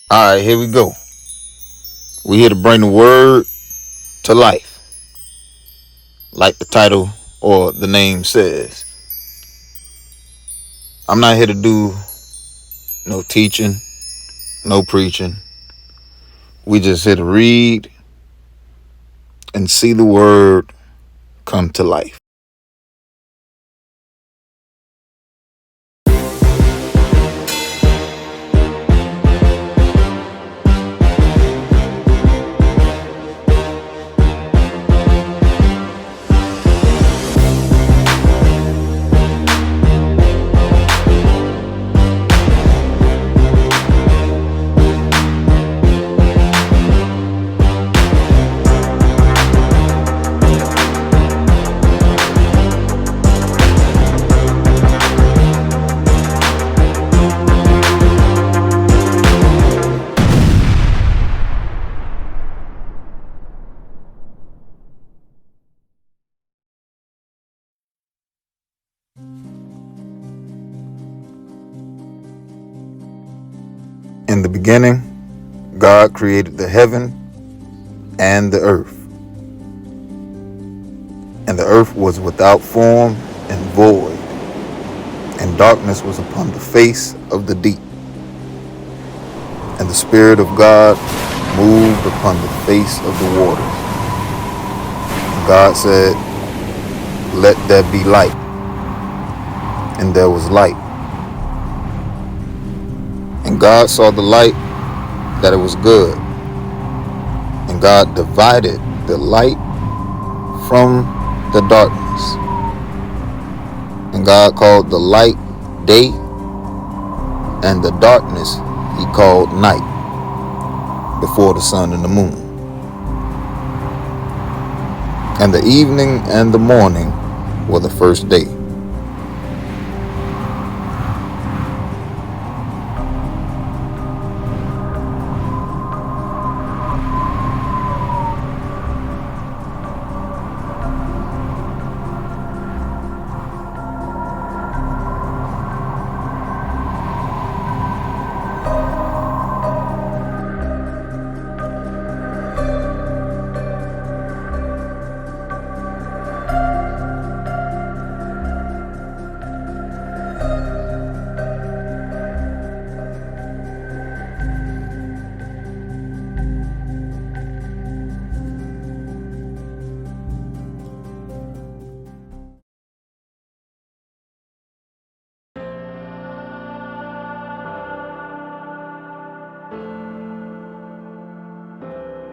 All right, here we go. We here to bring the word to life, like the title or the name says. I'm not here to do no teaching, no preaching. We just here to read and see the word come to life. In the beginning, God created the heaven and the earth. And the earth was without form and void, and darkness was upon the face of the deep. And the Spirit of God moved upon the face of the waters. And God said, "Let there be light." And there was light. And God saw the light, that it was good. And God divided the light from the darkness. And God called the light day, and the darkness he called night, before the sun and the moon. And the evening and the morning were the first day.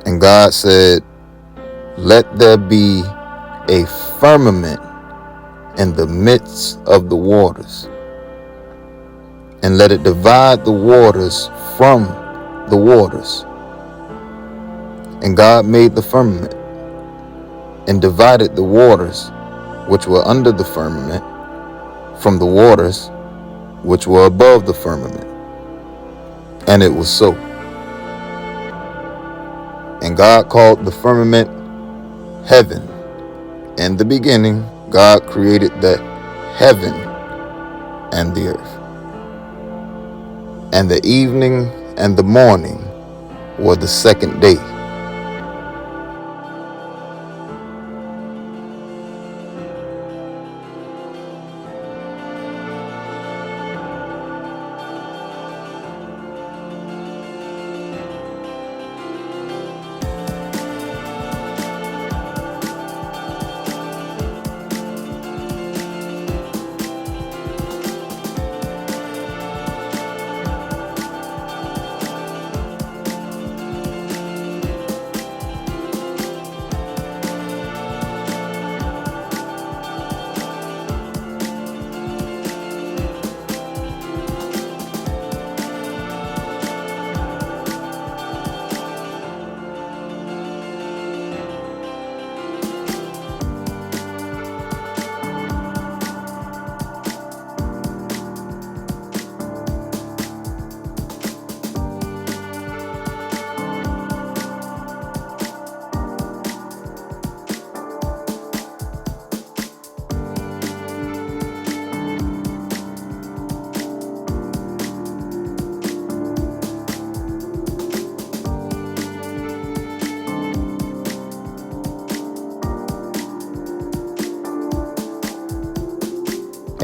And God said, "Let there be a firmament in the midst of the waters, and let it divide the waters from the waters." And God made the firmament, and divided the waters which were under the firmament from the waters which were above the firmament. And it was so. And God called the firmament heaven. In the beginning, God created the heaven and the earth. And the evening and the morning were the second day.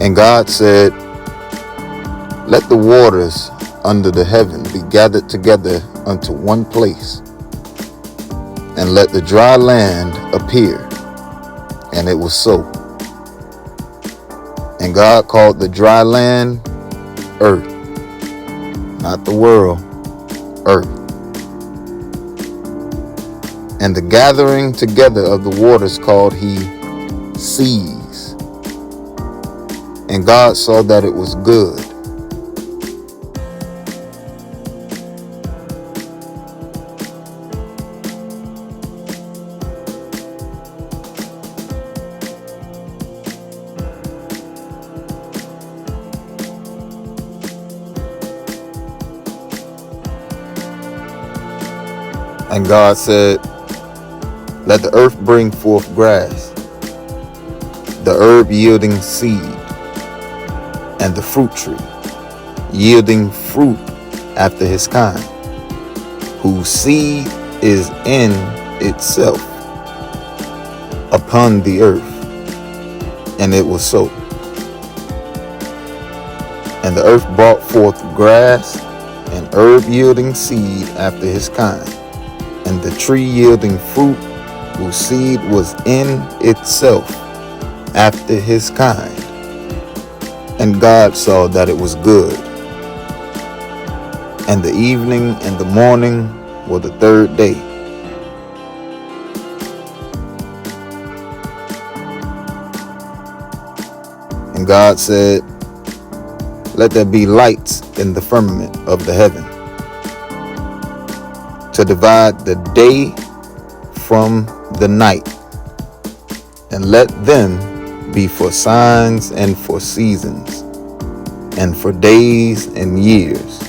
And God said, let the waters under the heaven be gathered together unto one place, and let the dry land appear. And it was so. And God called the dry land earth, not the world, earth. And the gathering together of the waters called he seas. And God saw that it was good. And God said, let the earth bring forth grass, the herb yielding seed, and the fruit tree, yielding fruit after his kind, whose seed is in itself upon the earth. And it was so. And the earth brought forth grass, and herb yielding seed after his kind, and the tree yielding fruit, whose seed was in itself after his kind. And God saw that it was good. And the evening and the morning were the third day. And God said, let there be lights in the firmament of the heaven, to divide the day from the night, and let them be for signs and for seasons, and for days and years.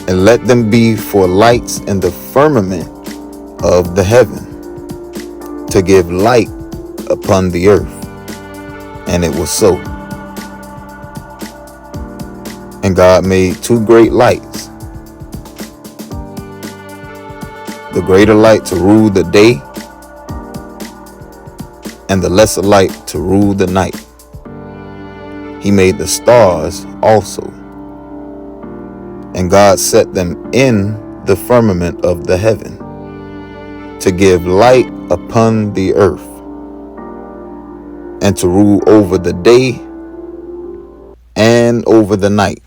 And let them be for lights in the firmament of the heaven, to give light upon the earth. And it was so. And God made two great lights, the greater light to rule the day, and the lesser light to rule the night. He made the stars also. And God set them in the firmament of the heaven, to give light upon the earth, and to rule over the day and over the night.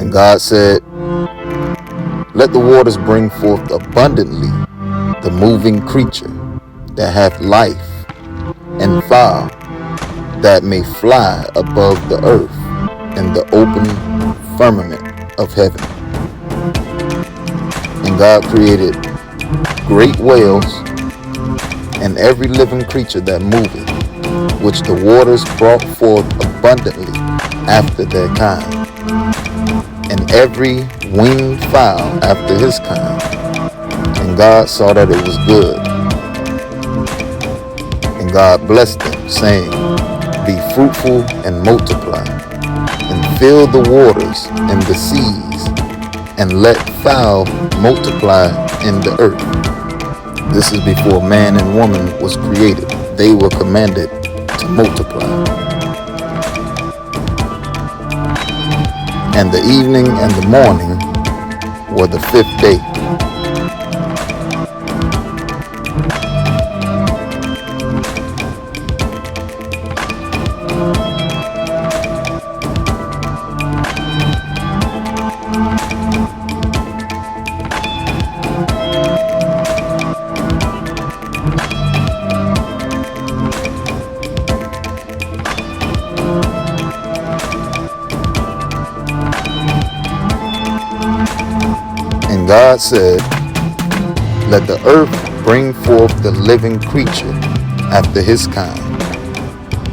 And God said, let the waters bring forth abundantly the moving creature that hath life, and fowl that may fly above the earth in the open firmament of heaven. And God created great whales and every living creature that moveth, which the waters brought forth abundantly after their kind, and every winged fowl after his kind. And God saw that it was good. And God blessed them, saying, be fruitful and multiply, and fill the waters and the seas, and let fowl multiply in the earth. This is before man and woman was created. They were commanded to multiply. And the evening and the morning were the fifth day. God said, let the earth bring forth the living creature after his kind,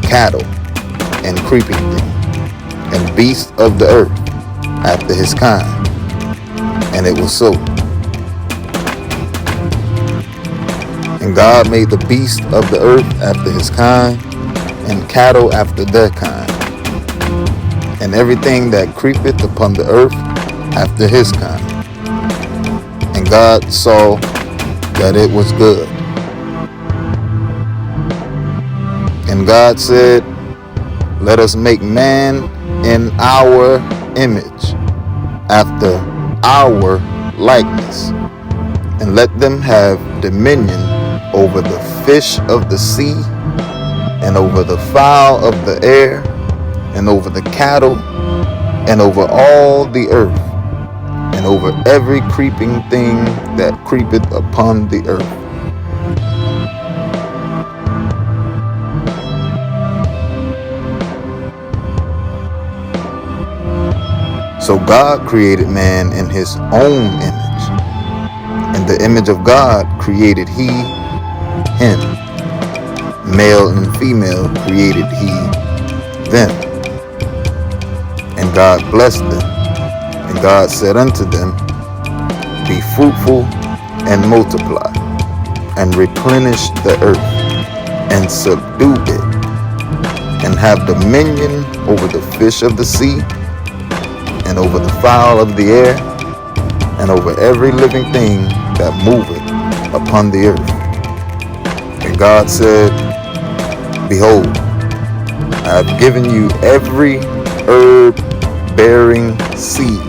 cattle and creeping thing, and beasts of the earth after his kind. And it was so. And God made the beast of the earth after his kind, and cattle after their kind, and everything that creepeth upon the earth after his kind. And God saw that it was good. And God said, let us make man in our image, after our likeness, and let them have dominion over the fish of the sea, and over the fowl of the air, and over the cattle, and over all the earth, and over every creeping thing that creepeth upon the earth. So God created man in his own image. In the image of God created he him. Male and female created he them. And God blessed them. And God said unto them, be fruitful and multiply, and replenish the earth, and subdue it, and have dominion over the fish of the sea, and over the fowl of the air, and over every living thing that moveth upon the earth. And God said, behold, I have given you every herb bearing seed,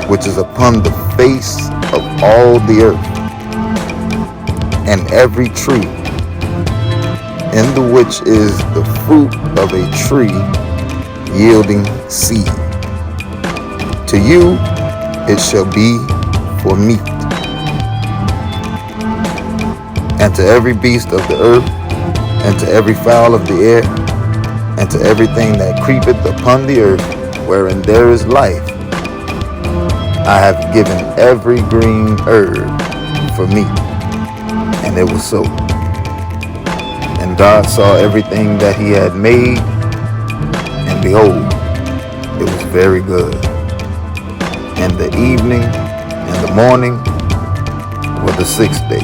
which is upon the face of all the earth, and every tree, in the which is the fruit of a tree yielding seed. To you it shall be for meat. And to every beast of the earth, and to every fowl of the air, and to everything that creepeth upon the earth, wherein there is life, I have given every green herb for meat. And it was so. And God saw everything that he had made, and behold, it was very good. And the evening and the morning were the sixth day.